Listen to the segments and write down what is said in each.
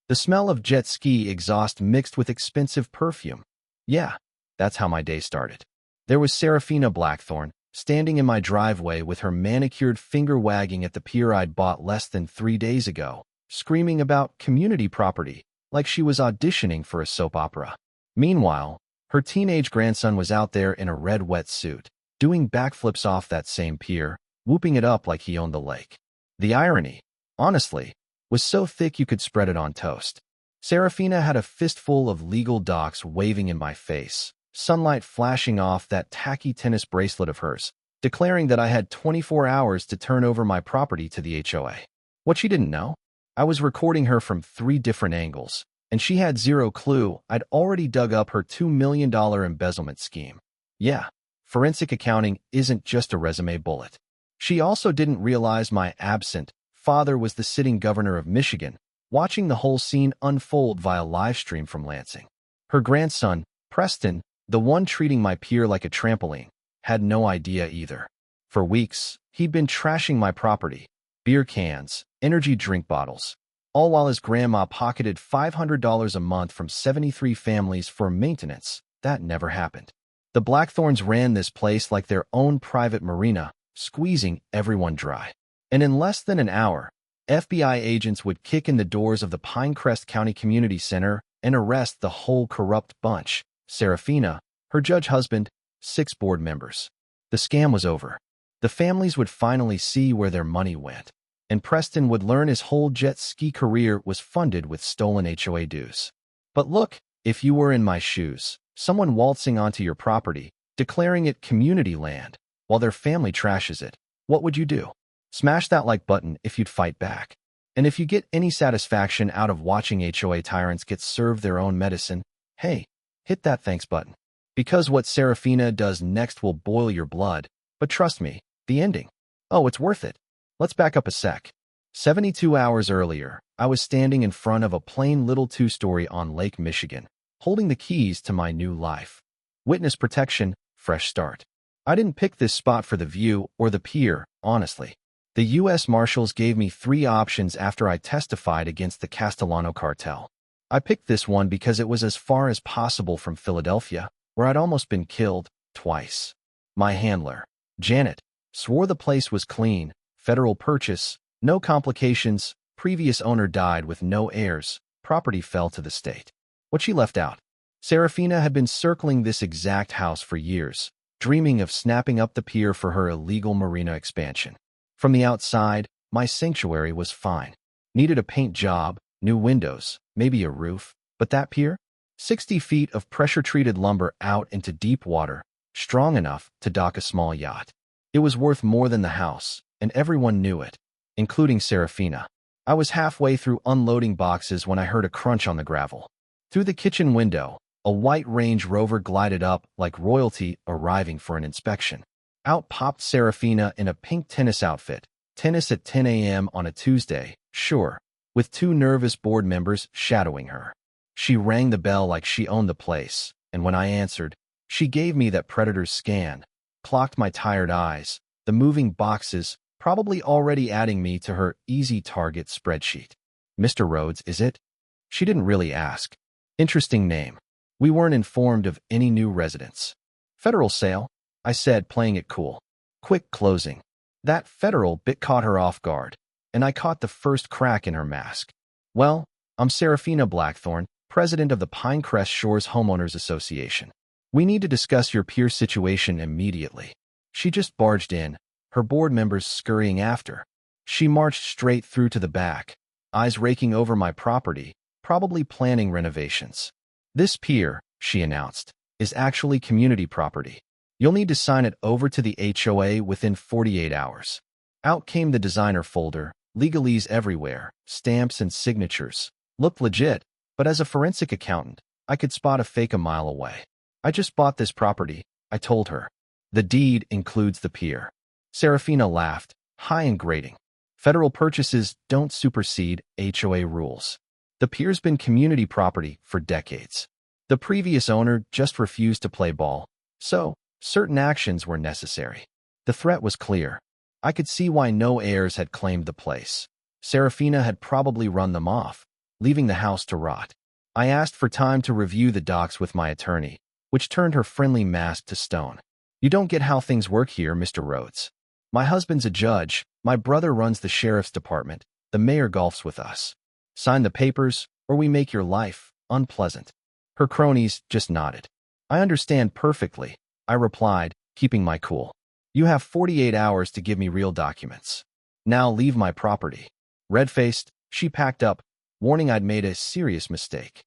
The smell of jet ski exhaust mixed with expensive perfume. Yeah, that's how my day started. There was Serafina Blackthorne, standing in my driveway with her manicured finger wagging at the pier I'd bought less than 3 days ago, screaming about community property, like she was auditioning for a soap opera. Meanwhile, her teenage grandson was out there in a red wetsuit, doing backflips off that same pier, whooping it up like he owned the lake. The irony, honestly, was so thick you could spread it on toast. Serafina had a fistful of legal docs waving in my face, sunlight flashing off that tacky tennis bracelet of hers, declaring that I had 24 hours to turn over my property to the HOA. What she didn't know? I was recording her from 3 different angles, and she had zero clue I'd already dug up her $2 million embezzlement scheme. Yeah, forensic accounting isn't just a resume bullet. She also didn't realize my absent father was the sitting governor of Michigan, watching the whole scene unfold via live stream from Lansing. Her grandson, Preston, the one treating my pier like a trampoline, had no idea either. For weeks, he'd been trashing my property, beer cans, energy drink bottles, all while his grandma pocketed $500 a month from 73 families for maintenance. That never happened. The Blackthorns ran this place like their own private marina, squeezing everyone dry. And in less than an hour, FBI agents would kick in the doors of the Pinecrest County Community Center and arrest the whole corrupt bunch: Serafina, her judge husband, 6 board members. The scam was over. The families would finally see where their money went, and Preston would learn his whole jet ski career was funded with stolen HOA dues. But look, if you were in my shoes, someone waltzing onto your property, declaring it community land, while their family trashes it, what would you do? Smash that like button if you'd fight back. And if you get any satisfaction out of watching HOA tyrants get served their own medicine, hey, hit that thanks button. Because what Serafina does next will boil your blood, but trust me, the ending, oh, it's worth it. Let's back up a sec. 72 hours earlier, I was standing in front of a plain little 2-story on Lake Michigan, holding the keys to my new life. Witness protection, fresh start. I didn't pick this spot for the view or the pier, honestly. The U.S. Marshals gave me 3 options after I testified against the Castellano cartel. I picked this one because it was as far as possible from Philadelphia, where I'd almost been killed twice. My handler, Janet, swore the place was clean, federal purchase, no complications, previous owner died with no heirs, property fell to the state. What she left out? Serafina had been circling this exact house for years, dreaming of snapping up the pier for her illegal marina expansion. From the outside, my sanctuary was fine. Needed a paint job, new windows, maybe a roof, but that pier? 60 feet of pressure-treated lumber out into deep water, strong enough to dock a small yacht. It was worth more than the house, and everyone knew it, including Serafina. I was halfway through unloading boxes when I heard a crunch on the gravel. Through the kitchen window, a white Range Rover glided up like royalty arriving for an inspection. Out popped Serafina in a pink tennis outfit. Tennis at 10 a.m. on a Tuesday, sure, with 2 nervous board members shadowing her. She rang the bell like she owned the place, and when I answered, she gave me that predator's scan, clocked my tired eyes, the moving boxes, probably already adding me to her easy target spreadsheet. Mr. Rhodes, is it? She didn't really ask. Interesting name. We weren't informed of any new residents. Federal sale, I said, playing it cool. Quick closing. That federal bit caught her off guard, and I caught the first crack in her mask. Well, I'm Serafina Blackthorne, president of the Pinecrest Shores Homeowners Association. We need to discuss your pier situation immediately. She just barged in, her board members scurrying after. She marched straight through to the back, eyes raking over my property, probably planning renovations. This pier, she announced, is actually community property. You'll need to sign it over to the HOA within 48 hours. Out came the designer folder, legalese everywhere, stamps and signatures. Looked legit, but as a forensic accountant, I could spot a fake a mile away. I just bought this property, I told her. The deed includes the pier. Serafina laughed, high and grating. Federal purchases don't supersede HOA rules. The pier's been community property for decades. The previous owner just refused to play ball, so certain actions were necessary. The threat was clear. I could see why no heirs had claimed the place. Serafina had probably run them off, leaving the house to rot. I asked for time to review the docs with my attorney, which turned her friendly mask to stone. You don't get how things work here, Mr. Rhodes. My husband's a judge, my brother runs the sheriff's department, the mayor golfs with us. Sign the papers, or we make your life unpleasant. Her cronies just nodded. I understand perfectly, I replied, keeping my cool. You have 48 hours to give me real documents. Now leave my property. Red-faced, she packed up, warning I'd made a serious mistake.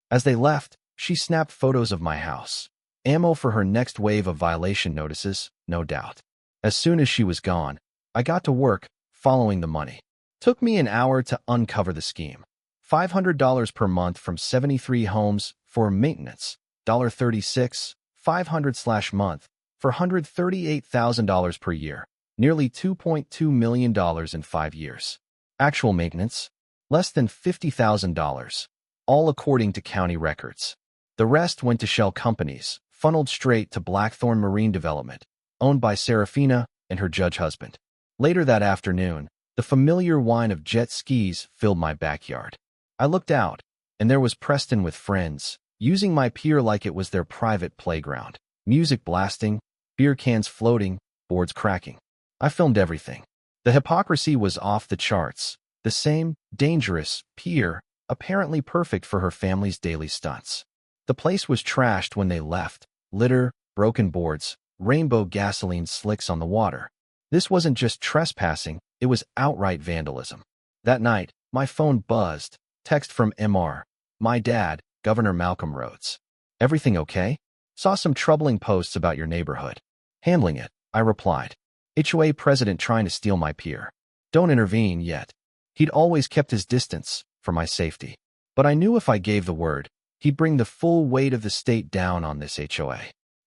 As they left, she snapped photos of my house. Ammo for her next wave of violation notices, no doubt. As soon as she was gone, I got to work, following the money. Took me an hour to uncover the scheme. $500 per month from 73 homes for maintenance. $36, $500/month for $138,000 per year. Nearly $2.2 million in 5 years. Actual maintenance? Less than $50,000. All according to county records. The rest went to shell companies, funneled straight to Blackthorn Marine Development, owned by Serafina and her judge husband. Later that afternoon, the familiar whine of jet skis filled my backyard. I looked out, and there was Preston with friends, using my pier like it was their private playground. Music blasting, beer cans floating, boards cracking. I filmed everything. The hypocrisy was off the charts. The same dangerous pier, apparently perfect for her family's daily stunts. The place was trashed when they left. Litter, broken boards, rainbow gasoline slicks on the water. This wasn't just trespassing, it was outright vandalism. That night, my phone buzzed. Text from MR. My dad, Governor Malcolm Rhodes. Everything okay? Saw some troubling posts about your neighborhood. Handling it, I replied. HOA president trying to steal my pier. Don't intervene yet. He'd always kept his distance, for my safety. But I knew if I gave the word, he'd bring the full weight of the state down on this HOA.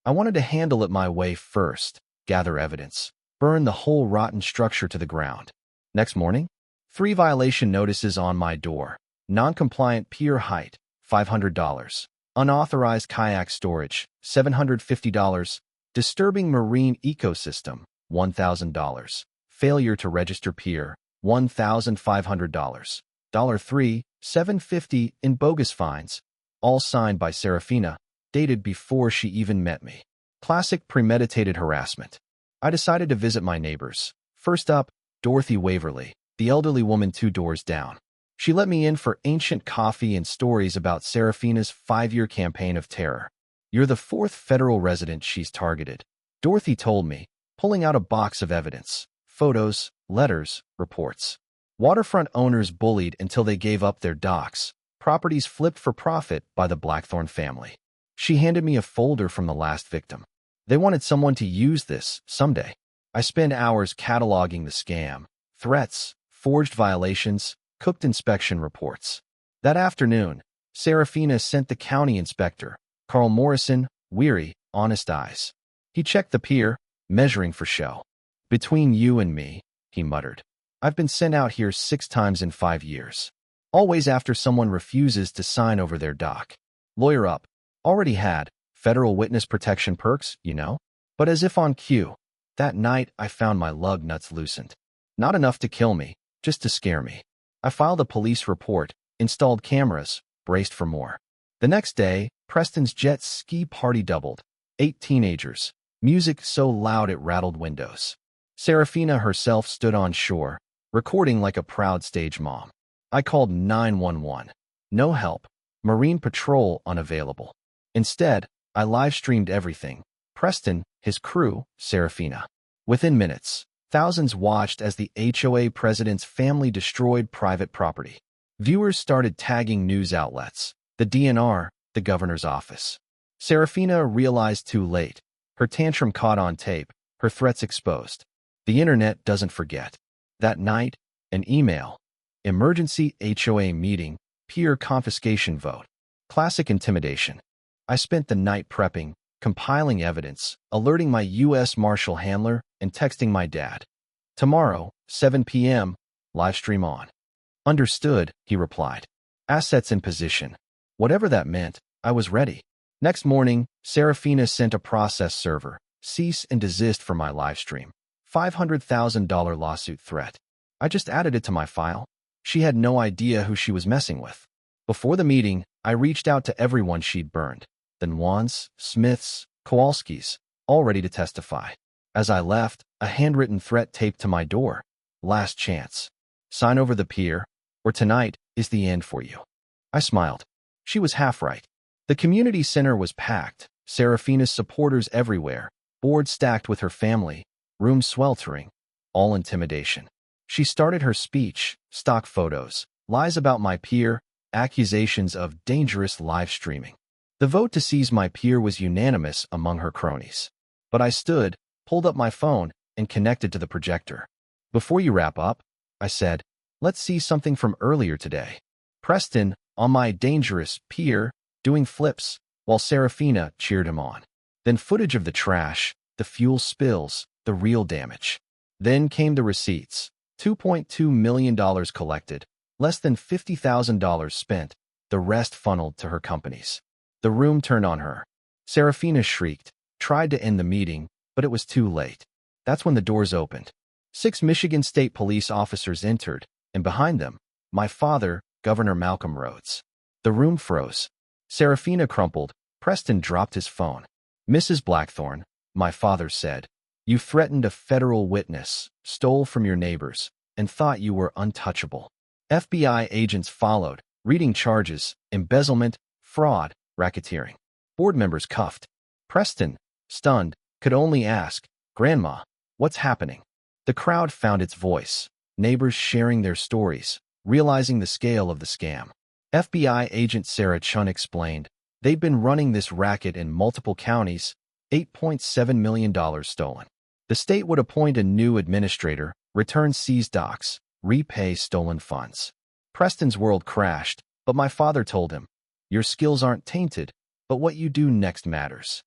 I wanted to handle it my way first, gather evidence, burn the whole rotten structure to the ground. Next morning, 3 violation notices on my door. Non-compliant pier height, $500. Unauthorized kayak storage, $750. Disturbing marine ecosystem, $1,000. Failure to register pier, $1,500. $3, $750 in bogus fines, all signed by Serafina, dated before she even met me. Classic premeditated harassment. I decided to visit my neighbors. First up, Dorothy Waverly, the elderly woman 2 doors down. She let me in for ancient coffee and stories about Serafina's 5-year campaign of terror. You're the 4th federal resident she's targeted, Dorothy told me, pulling out a box of evidence, photos, letters, reports. Waterfront owners bullied until they gave up their docks, properties flipped for profit by the Blackthorn family. She handed me a folder from the last victim. They wanted someone to use this someday. I spent hours cataloging the scam, threats, forged violations, cooked inspection reports. That afternoon, Serafina sent the county inspector, Carl Morrison, weary, honest eyes. He checked the pier, measuring for show. Between you and me, he muttered. I've been sent out here 6 times in 5 years. Always after someone refuses to sign over their dock. Lawyer up. Already had federal witness protection perks, you know? But as if on cue, that night I found my lug nuts loosened. Not enough to kill me, just to scare me. I filed a police report, installed cameras, braced for more. The next day, Preston's jet ski party doubled. 8 teenagers. Music so loud it rattled windows. Serafina herself stood on shore, recording like a proud stage mom. I called 911. No help. Marine Patrol unavailable. Instead, I live-streamed everything. Preston, his crew, Serafina. Within minutes, thousands watched as the HOA president's family destroyed private property. Viewers started tagging news outlets, the DNR, the governor's office. Serafina realized too late. Her tantrum caught on tape, her threats exposed. The internet doesn't forget. That night, an email. Emergency HOA meeting, pier confiscation vote. Classic intimidation. I spent the night prepping, compiling evidence, alerting my U.S. Marshal handler, and texting my dad. Tomorrow, 7 p.m., livestream on. Understood, he replied. Assets in position. Whatever that meant, I was ready. Next morning, Serafina sent a process server, cease and desist for my livestream. $500,000 lawsuit threat. I just added it to my file. She had no idea who she was messing with. Before the meeting, I reached out to everyone she'd burned. The Nwans, Smiths, Kowalskis, all ready to testify. As I left, a handwritten threat taped to my door. Last chance. Sign over the pier, or tonight is the end for you. I smiled. She was half right. The community center was packed, Serafina's supporters everywhere, boards stacked with her family, rooms sweltering, all intimidation. She started her speech, stock photos, lies about my pier, accusations of dangerous live streaming. The vote to seize my pier was unanimous among her cronies. But I stood, pulled up my phone, and connected to the projector. Before you wrap up, I said, let's see something from earlier today. Preston, on my dangerous pier, doing flips, while Serafina cheered him on. Then footage of the trash, the fuel spills, the real damage. Then came the receipts. $2.2 million collected, less than $50,000 spent, the rest funneled to her companies. The room turned on her. Serafina shrieked, tried to end the meeting, but it was too late. That's when the doors opened. 6 Michigan State police officers entered, and behind them, my father, Governor Malcolm Rhodes. The room froze. Serafina crumpled. Preston dropped his phone. Mrs. Blackthorne, my father said, you threatened a federal witness, stole from your neighbors, and thought you were untouchable. FBI agents followed, reading charges, embezzlement, fraud, racketeering. Board members cuffed. Preston, stunned, could only ask, Grandma, what's happening? The crowd found its voice, neighbors sharing their stories, realizing the scale of the scam. FBI agent Sarah Chun explained, they'd been running this racket in multiple counties, $8.7 million stolen. The state would appoint a new administrator, return seized docks, repay stolen funds. Preston's world crashed, but my father told him, your skills aren't tainted, but what you do next matters.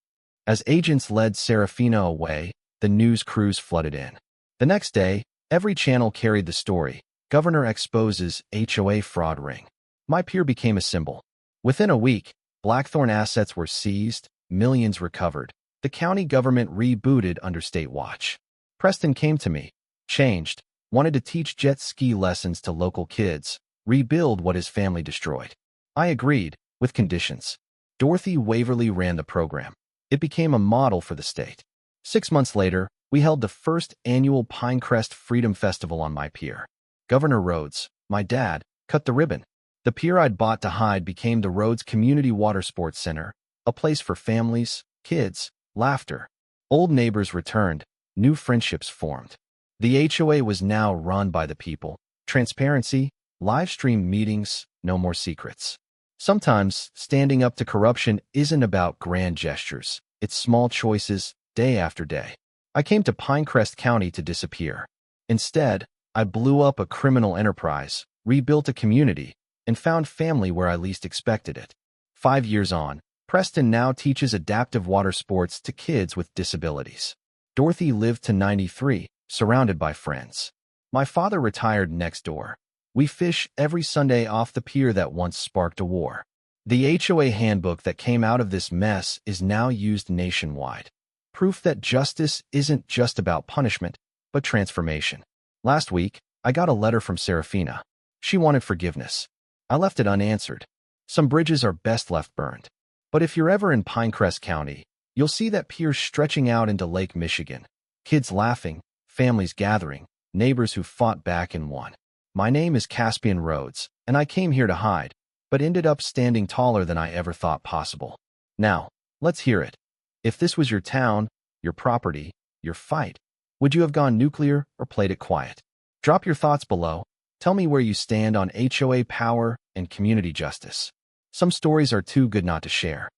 As agents led Serafina away, the news crews flooded in. The next day, every channel carried the story. Governor exposes HOA fraud ring. My pier became a symbol. Within a week, Blackthorne assets were seized, millions recovered. The county government rebooted under state watch. Preston came to me, changed, wanted to teach jet ski lessons to local kids, rebuild what his family destroyed. I agreed, with conditions. Dorothy Waverly ran the program. It became a model for the state. 6 months later, we held the first annual Pinecrest Freedom Festival on my pier. Governor Rhodes, my dad, cut the ribbon. The pier I'd bought to hide became the Rhodes Community Water Sports Center, a place for families, kids, laughter. Old neighbors returned, new friendships formed. The HOA was now run by the people. Transparency, live stream meetings, no more secrets. Sometimes, standing up to corruption isn't about grand gestures. It's small choices, day after day. I came to Pinecrest County to disappear. Instead, I blew up a criminal enterprise, rebuilt a community, and found family where I least expected it. 5 years on, Preston now teaches adaptive water sports to kids with disabilities. Dorothy lived to 93, surrounded by friends. My father retired next door. We fish every Sunday off the pier that once sparked a war. The HOA handbook that came out of this mess is now used nationwide. Proof that justice isn't just about punishment, but transformation. Last week, I got a letter from Serafina. She wanted forgiveness. I left it unanswered. Some bridges are best left burned. But if you're ever in Pinecrest County, you'll see that pier stretching out into Lake Michigan. Kids laughing, families gathering, neighbors who fought back and won. My name is Caspian Rhodes, and I came here to hide, but ended up standing taller than I ever thought possible. Now, let's hear it. If this was your town, your property, your fight, would you have gone nuclear or played it quiet? Drop your thoughts below. Tell me where you stand on HOA power and community justice. Some stories are too good not to share.